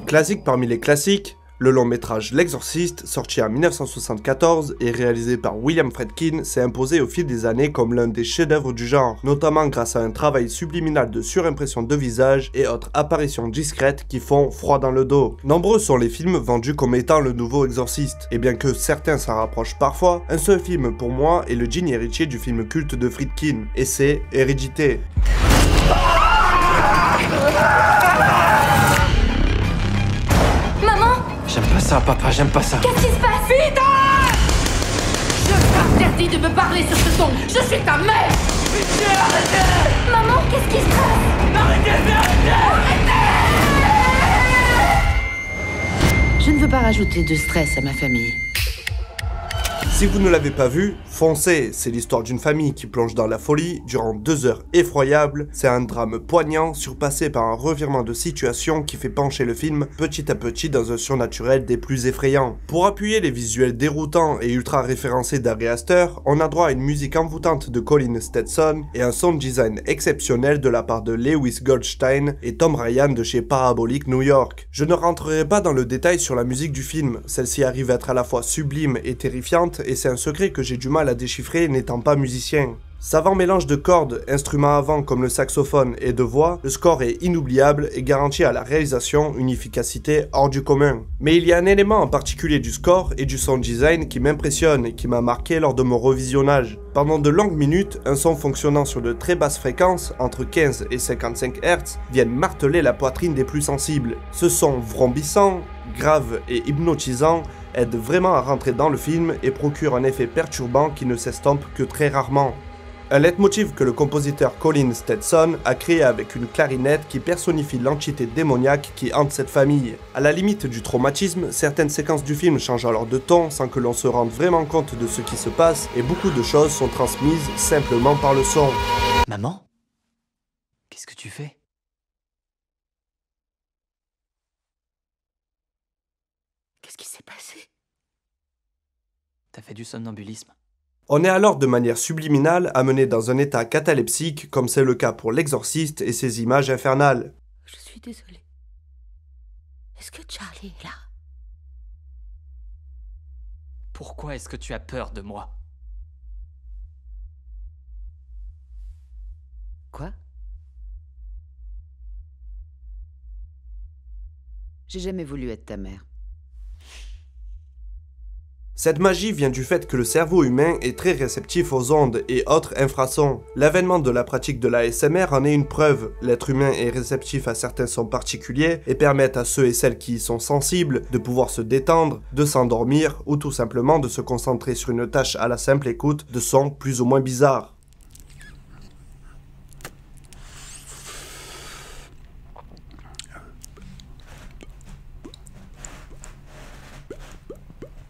Classique parmi les classiques, le long métrage L'Exorciste, sorti en 1974 et réalisé par William Friedkin, s'est imposé au fil des années comme l'un des chefs-d'œuvre du genre, notamment grâce à un travail subliminal de surimpression de visage et autres apparitions discrètes qui font froid dans le dos. Nombreux sont les films vendus comme étant le nouveau Exorciste, et bien que certains s'en rapprochent parfois, un seul film pour moi est le digne héritier du film culte de Friedkin, et c'est Hérédité. J'aime pas ça, papa, j'aime pas ça. Qu'est-ce qui se passe? Vite! Je t'interdis de me parler sur ce ton. Je suis ta mère! Pitié, arrêtez! Maman, qu'est-ce qui se passe? Arrêtez! Je ne veux pas rajouter de stress à ma famille. Si vous ne l'avez pas vu, foncez, c'est l'histoire d'une famille qui plonge dans la folie durant 2 heures effroyables, c'est un drame poignant surpassé par un revirement de situation qui fait pencher le film petit à petit dans un surnaturel des plus effrayants. Pour appuyer les visuels déroutants et ultra référencés d'Ari Aster, on a droit à une musique envoûtante de Colin Stetson et un sound design exceptionnel de la part de Lewis Goldstein et Tom Ryan de chez Parabolic New York. Je ne rentrerai pas dans le détail sur la musique du film, celle-ci arrive à être à la fois sublime et terrifiante, et c'est un secret que j'ai du mal à déchiffrer n'étant pas musicien. Savant mélange de cordes, instruments avant comme le saxophone et de voix, le score est inoubliable et garantit à la réalisation une efficacité hors du commun. Mais il y a un élément en particulier du score et du sound design qui m'impressionne et qui m'a marqué lors de mon revisionnage. Pendant de longues minutes, un son fonctionnant sur de très basses fréquences, entre 15 et 55 Hz, viennent marteler la poitrine des plus sensibles. Ce son vrombissant, grave et hypnotisant aide vraiment à rentrer dans le film et procure un effet perturbant qui ne s'estompe que très rarement. Un leitmotiv que le compositeur Colin Stetson a créé avec une clarinette qui personnifie l'entité démoniaque qui hante cette famille. À la limite du traumatisme, certaines séquences du film changent alors de ton sans que l'on se rende vraiment compte de ce qui se passe et beaucoup de choses sont transmises simplement par le son. Maman? Qu'est-ce que tu fais? Qu'est-ce qui s'est passé? T'as fait du somnambulisme. On est alors de manière subliminale amené dans un état catalepsique comme c'est le cas pour l'exorciste et ses images infernales. Je suis désolée. Est-ce que Charlie est là? Pourquoi est-ce que tu as peur de moi? Quoi? J'ai jamais voulu être ta mère. Cette magie vient du fait que le cerveau humain est très réceptif aux ondes et autres infrasons. L'avènement de la pratique de l'ASMR en est une preuve. L'être humain est réceptif à certains sons particuliers et permettent à ceux et celles qui y sont sensibles de pouvoir se détendre, de s'endormir ou tout simplement de se concentrer sur une tâche à la simple écoute de sons plus ou moins bizarres.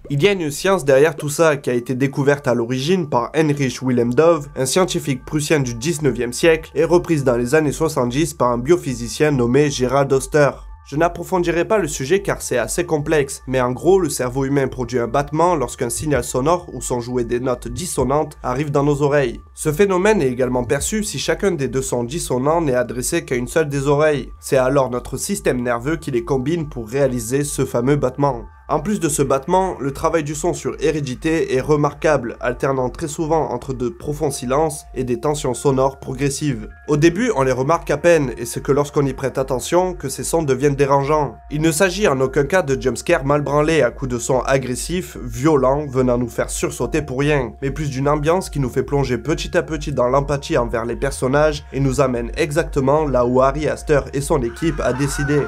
Il y a une science derrière tout ça qui a été découverte à l'origine par Heinrich Wilhelm Dove, un scientifique prussien du 19e siècle, et reprise dans les années 70 par un biophysicien nommé Gerald Oster. Je n'approfondirai pas le sujet car c'est assez complexe, mais en gros, le cerveau humain produit un battement lorsqu'un signal sonore ou son jouet des notes dissonantes arrive dans nos oreilles. Ce phénomène est également perçu si chacun des deux sons dissonants n'est adressé qu'à une seule des oreilles. C'est alors notre système nerveux qui les combine pour réaliser ce fameux battement. En plus de ce battement, le travail du son sur Hérédité est remarquable, alternant très souvent entre de profonds silences et des tensions sonores progressives. Au début, on les remarque à peine, et c'est que lorsqu'on y prête attention que ces sons deviennent dérangeants. Il ne s'agit en aucun cas de jumpscares mal branlés à coups de sons agressifs, violents, venant nous faire sursauter pour rien, mais plus d'une ambiance qui nous fait plonger petit à petit dans l'empathie envers les personnages et nous amène exactement là où Ari Aster et son équipe a décidé.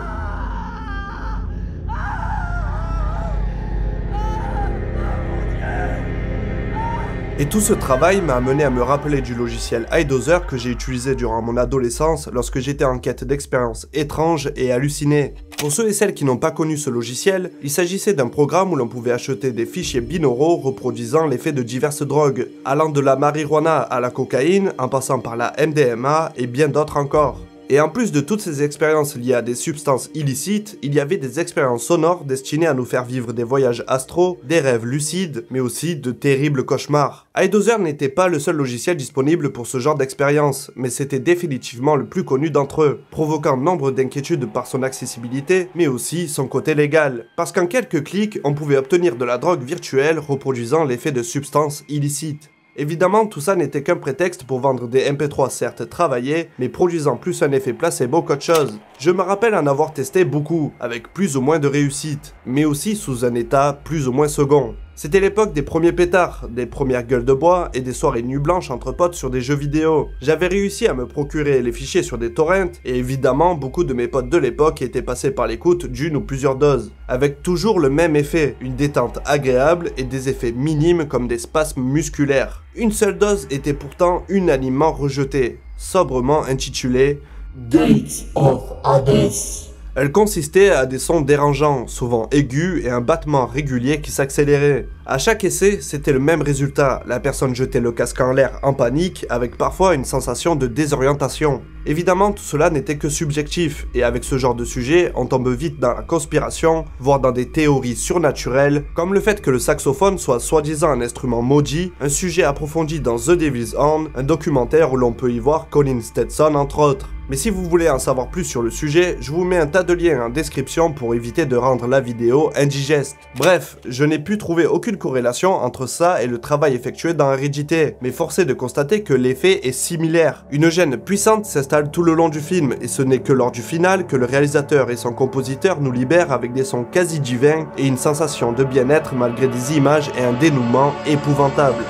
Et tout ce travail m'a amené à me rappeler du logiciel iDozer que j'ai utilisé durant mon adolescence lorsque j'étais en quête d'expériences étranges et hallucinées. Pour ceux et celles qui n'ont pas connu ce logiciel, il s'agissait d'un programme où l'on pouvait acheter des fichiers binauraux reproduisant l'effet de diverses drogues, allant de la marijuana à la cocaïne, en passant par la MDMA et bien d'autres encore. Et en plus de toutes ces expériences liées à des substances illicites, il y avait des expériences sonores destinées à nous faire vivre des voyages astraux, des rêves lucides, mais aussi de terribles cauchemars. iDozer n'était pas le seul logiciel disponible pour ce genre d'expérience, mais c'était définitivement le plus connu d'entre eux, provoquant nombre d'inquiétudes par son accessibilité, mais aussi son côté légal. Parce qu'en quelques clics, on pouvait obtenir de la drogue virtuelle reproduisant l'effet de substances illicites. Évidemment, tout ça n'était qu'un prétexte pour vendre des MP3 certes travaillés, mais produisant plus un effet placebo qu'autre chose. Je me rappelle en avoir testé beaucoup, avec plus ou moins de réussite, mais aussi sous un état plus ou moins second. C'était l'époque des premiers pétards, des premières gueules de bois et des soirées nuit blanches entre potes sur des jeux vidéo. J'avais réussi à me procurer les fichiers sur des torrents, et évidemment, beaucoup de mes potes de l'époque étaient passés par l'écoute d'une ou plusieurs doses, avec toujours le même effet, une détente agréable et des effets minimes comme des spasmes musculaires. Une seule dose était pourtant unanimement rejetée, sobrement intitulée Gates of Hades. Elle consistait à des sons dérangeants, souvent aigus et un battement régulier qui s'accélérait. À chaque essai, c'était le même résultat, la personne jetait le casque en l'air en panique, avec parfois une sensation de désorientation. Évidemment, tout cela n'était que subjectif, et avec ce genre de sujet, on tombe vite dans la conspiration, voire dans des théories surnaturelles, comme le fait que le saxophone soit soi-disant un instrument maudit, un sujet approfondi dans The Devil's Horn, un documentaire où l'on peut y voir Colin Stetson entre autres. Mais si vous voulez en savoir plus sur le sujet, je vous mets un tas de liens en description pour éviter de rendre la vidéo indigeste. Bref, je n'ai pu trouver aucune corrélation entre ça et le travail effectué dans Hérédité, mais force est de constater que l'effet est similaire. Une gêne puissante s'installe tout le long du film, et ce n'est que lors du final que le réalisateur et son compositeur nous libèrent avec des sons quasi divins et une sensation de bien-être malgré des images et un dénouement épouvantable.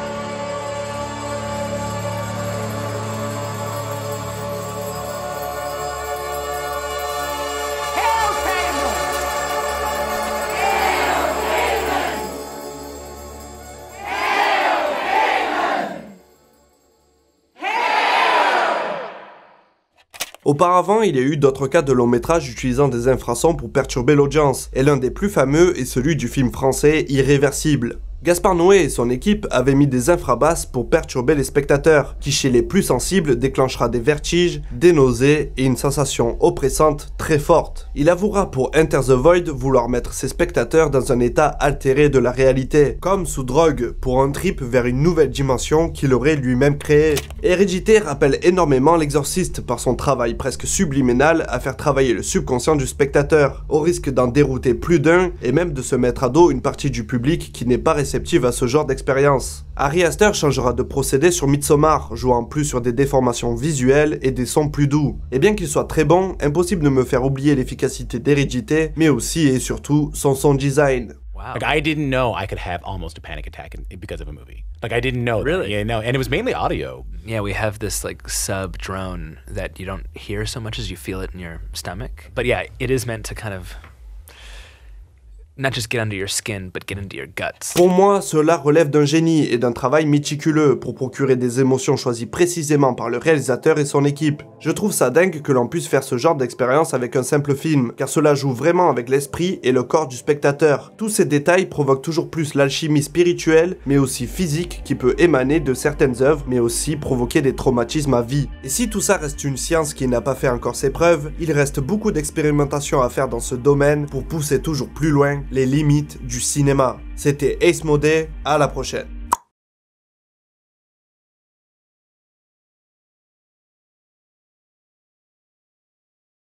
Auparavant, il y a eu d'autres cas de longs métrages utilisant des infrasons pour perturber l'audience, et l'un des plus fameux est celui du film français Irréversible. Gaspard Noé et son équipe avaient mis des infrabasses pour perturber les spectateurs, qui chez les plus sensibles déclenchera des vertiges, des nausées et une sensation oppressante très forte. Il avouera pour Enter the Void vouloir mettre ses spectateurs dans un état altéré de la réalité, comme sous drogue, pour un trip vers une nouvelle dimension qu'il aurait lui-même créée. Hérédité rappelle énormément L'Exorciste par son travail presque subliminal à faire travailler le subconscient du spectateur, au risque d'en dérouter plus d'un et même de se mettre à dos une partie du public qui n'est pas réceptive à ce genre d'expérience. Ari Aster changera de procédé sur Midsommar, jouant plus sur des déformations visuelles et des sons plus doux. Et bien qu'il soit très bon, impossible de me faire oublier l'efficacité d'Hérédité, mais aussi et surtout son sound design. Wow. Like, I didn't know I could have almost a panic attack because of a movie. Like, I didn't know. Really? Yeah, no, and it was mainly audio. Yeah, we have this like sub drone that you don't hear so much as you feel it in your stomach. But yeah, it is meant to kind of not just get under your skin, but get into your guts. Pour moi, cela relève d'un génie et d'un travail méticuleux pour procurer des émotions choisies précisément par le réalisateur et son équipe. Je trouve ça dingue que l'on puisse faire ce genre d'expérience avec un simple film, car cela joue vraiment avec l'esprit et le corps du spectateur. Tous ces détails provoquent toujours plus l'alchimie spirituelle, mais aussi physique, qui peut émaner de certaines œuvres, mais aussi provoquer des traumatismes à vie. Et si tout ça reste une science qui n'a pas fait encore ses preuves, il reste beaucoup d'expérimentation à faire dans ce domaine pour pousser toujours plus loin les limites du cinéma. C'était Ace Modé, à la prochaine.